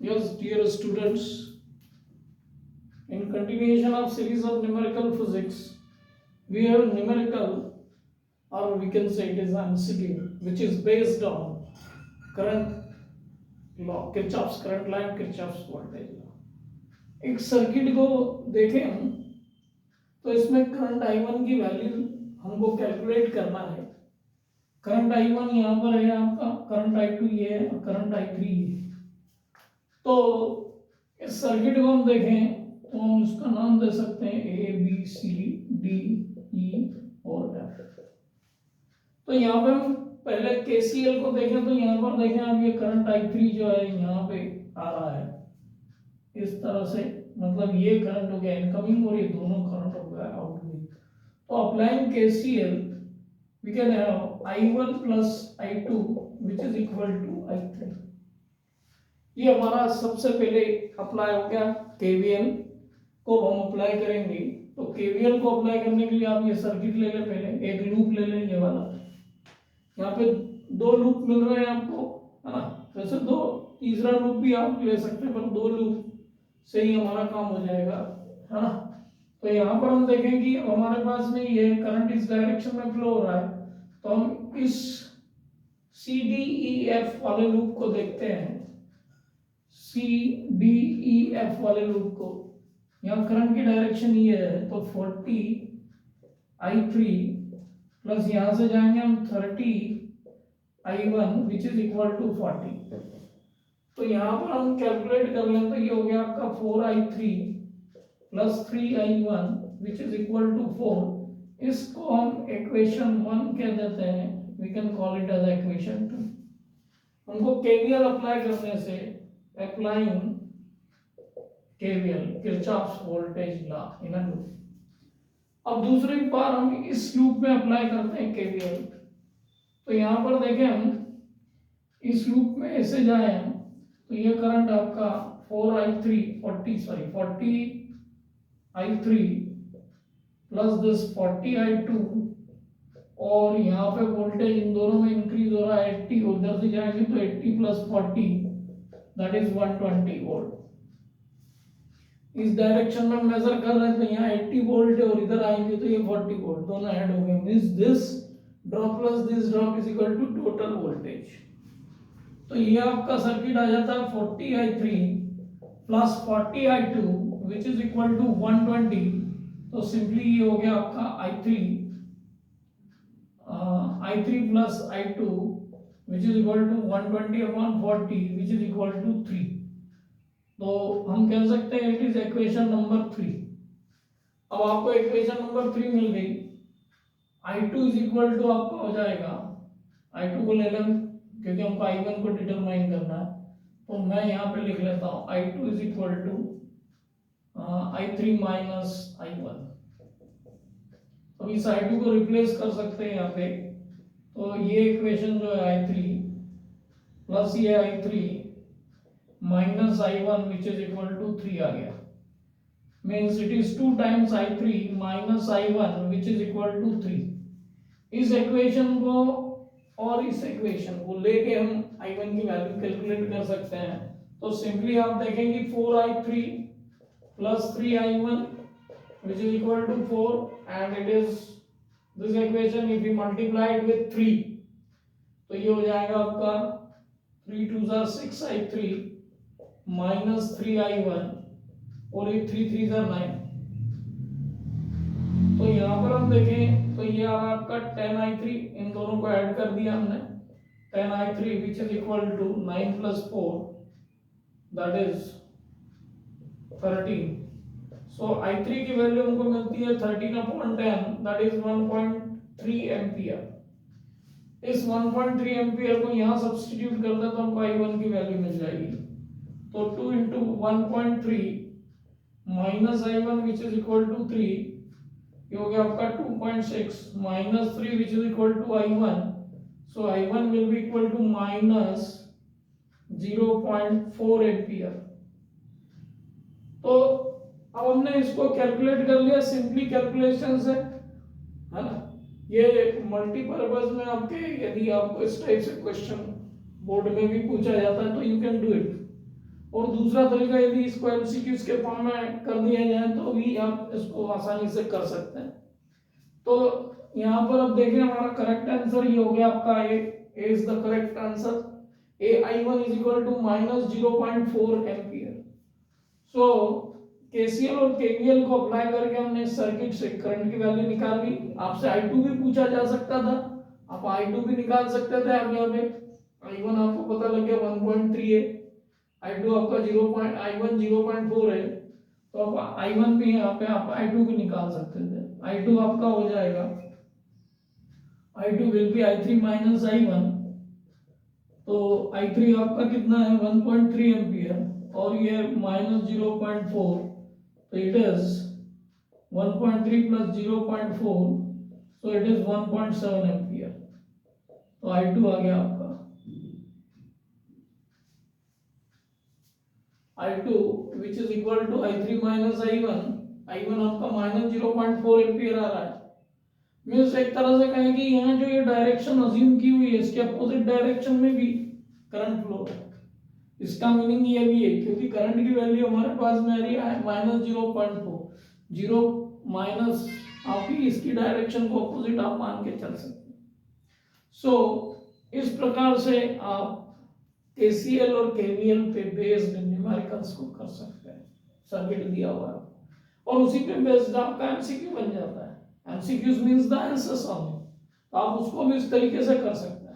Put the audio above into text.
Yes, dear students, in continuation of series of numerical physics, we have numerical, or we can say it is MCQ, which is based on current law, Kirchhoff's current law and Kirchhoff's voltage law. एक circuit को देखें हम, तो इसमें current I1 की value हमको calculate करना है। करंट I1 यहाँ पर है आपका, करंट I2 ये है, करंट I3 ये है। तो इस सर्किट को हम देखें तो हम उसका नाम दे सकते हैं A B C D E और एफ। तो यहाँ पे हम पहले केसीएल को देखें तो यहाँ पर देखें आप, ये करंट I3 जो है यहाँ पे आ रहा है इस तरह से, मतलब ये करंट हो गया इनकमिंग और ये दोनों करंट हो गया आउटगोइंग। तो applying KCL we can have I1 plus I2 which is equal to I3। ये हमारा सबसे पहले अप्लाई हो गया। केवीएल को हम अप्लाई करेंगे, तो केवीएल को अप्लाई करने के लिए आप ये सर्किट ले लें, पहले एक लूप ले लें, ये वाला। यहाँ पे दो लूप मिल रहे हैं आपको, है ना। वैसे दो तीसरा लूप भी आप ले सकते हैं, पर दो लूप से ही हमारा काम हो जाएगा, है ना। तो यहाँ पर हम देखें कि हमारे पास में ये करंट इस डायरेक्शन में फ्लो हो रहा है, तो हम इस सी डी ई एफ वाले लूप को देखते हैं। सी डी ई एफ वाले लूप को, यहाँ करंट की डायरेक्शन ये है, तो 40 I3 प्लस यहाँ से जाएंगे हम 30 I1 which is equal to 40। तो यहाँ पर हम कैलकुलेट कर लें तो ये हो गया आपका 4I3 plus 3I1 which is equal to 4। इसको हम इक्वेशन 1 कह देते हैं, we can call it as equation 2। हमको केवीएल अप्लाई करने से, applying KVL Kirchhoff's voltage law in a loop। अब दूसरी बार हम इस लूप में अप्लाई करते हैं KVL। तो यहाँ पर देखें हम इस लूप में ऐसे जाए हम, तो ये करंट आपका 40 I3 प्लस दिस 40 I2, और यहाँ पे वोल्टेज इन दोनों में इंक्रीज हो रहा है 80, उधर से जाएंगे तो 80 प्लस 40 दैट इज 120 वोल्ट। इस डायरेक्शन में मेजर कर रहे हैं तो यहाँ 80 वोल्ट है, और इधर आएंगे तो ये 40 वोल्ट, दोनों ऐड हो गए। Means this drop plus this drop is equal to total voltage. तो ये आपका सर्किट आ जाता है 40 I3 plus 40 I2 which is equal to 120। तो सिंपली ये हो गया आपका I3 plus I2 which is equal to 120 upon 40 which is equal to 3। तो हम कह सकते हैं इट इज इक्वेशन नंबर 3। अब आपको इक्वेशन नंबर 3 मिल गई। I2 इज इक्वल टू आपका हो जाएगा, I2 को ले लें क्योंकि हमको I1 को डिटरमाइन करना है, तो मैं यहाँ पे लिख लेता हूँ I2 is equal to I3 minus I1। तो इस I2 को रिप्लेस कर सकते हैं यहाँ पे, तो ये इक्वेशन जो है I3 प्लस ये I3 minus I1 which is equal to 3 आ गया। Means it is 2 times I3 minus I1 which is equal to 3। इस इक्वेशन को और इस इक्वेशन को लेके हम I1 की वैल्यू कैलकुलेट कर सकते हैं। तो सिंपली आप देखेंगे 4I3 plus 3I1 which is equal to 4 and it is this equation if you multiply it with 3 तो ये हो जाएगा आपका 3 2 जा 6I3 माइनस 3I1 और ये 3 3 जा 9। तो यहाँ पर हम देखें तो ये आ रहा आपका 10I3, इन दोनों को ऐड कर दिया हमने, 10I3 which is equal to 9 plus 4 that is 13। So I3 की वैल्यू हमको मिलती है 13/10 दैट इज 1.3 एम्पियर। इस 1.3 एम्पियर को यहाँ सब्स्टिट्यूट कर दे तो हमको I1 की वैल्यू मिल जाएगी। तो 2 into 1.3 minus I1 which is equal to 3, ये हो गया आपका 2.6 minus 3 which is equal to I1। So I1 will be equal to minus 0.4 ampere. तो अब हमने इसको कैलकुलेट कर लिया सिंपली कैलकुलेशन से, है ना। ये मल्टीपर्पज में आपके, यदि आपको इस टाइप से क्वेश्चन बोर्ड में भी पूछा जाता है तो यू कैन डू इट। और दूसरा तरीका यदि इसको एमसीक्यूज के फॉर्म में कर दिया जाए तो भी आप इसको आसानी से कर सकते हैं। तो यहाँ पर अब देखें हमारा करेक्ट आंसर ये हो गया आपका A is the correct answer. AI1 is equal to minus 0.4 ampere. So KCL और केवीएल को अप्लाई करके हमने सर्किट से करंट की वैल्यू निकाल ली। आपसे I2 भी पूछा जा सकता था, आप I2 भी निकाल सकते थे। आप यहाँ पे I1 आपको पता लग गया 1.3 है, I2 आपका 0.I1 0.4 है, तो आप I1 भी यहाँ पे आप I2 भी निकाल सकते थे। I2 आपका हो जाएगा, I2 will be I3 minus I1, तो I3 आपका कितना है 1.3 एम्पियर और ये माइनस 0.4, तो it is 1.3 plus 0.4, so it is 1.7 ampere. तो I2 आ गया आपका I2 which is equal to I3 minus I1। I1 आपका माइनस 0.4 एम्पियर आ रहा है। मीन्स एक तरह से कहें कि यहाँ जो ये डायरेक्शन अज्यूम की हुई है इसके अपोजिट डायरेक्शन में भी करंट फ्लो है। इसका मीनिंग ये भी है क्योंकि करंट की वैल्यू हमारे पास में आ रही है माइनस 0.4, 0 माइनस आपकी इसकी डायरेक्शन को अपोजिट आप मान के चल सकते हैं। सो इस प्रकार से आप केसीएल और केवीएल पे बेस्ड न्यूमेरिकल्स को कर सकते हैं। सर्किट दिया हुआ है और उसी पे बेस्ड आपका एमसीक्यू बन जाता है। MCQs means the answers only, तो आप उसको भी इस तरीके से कर सकते हैं।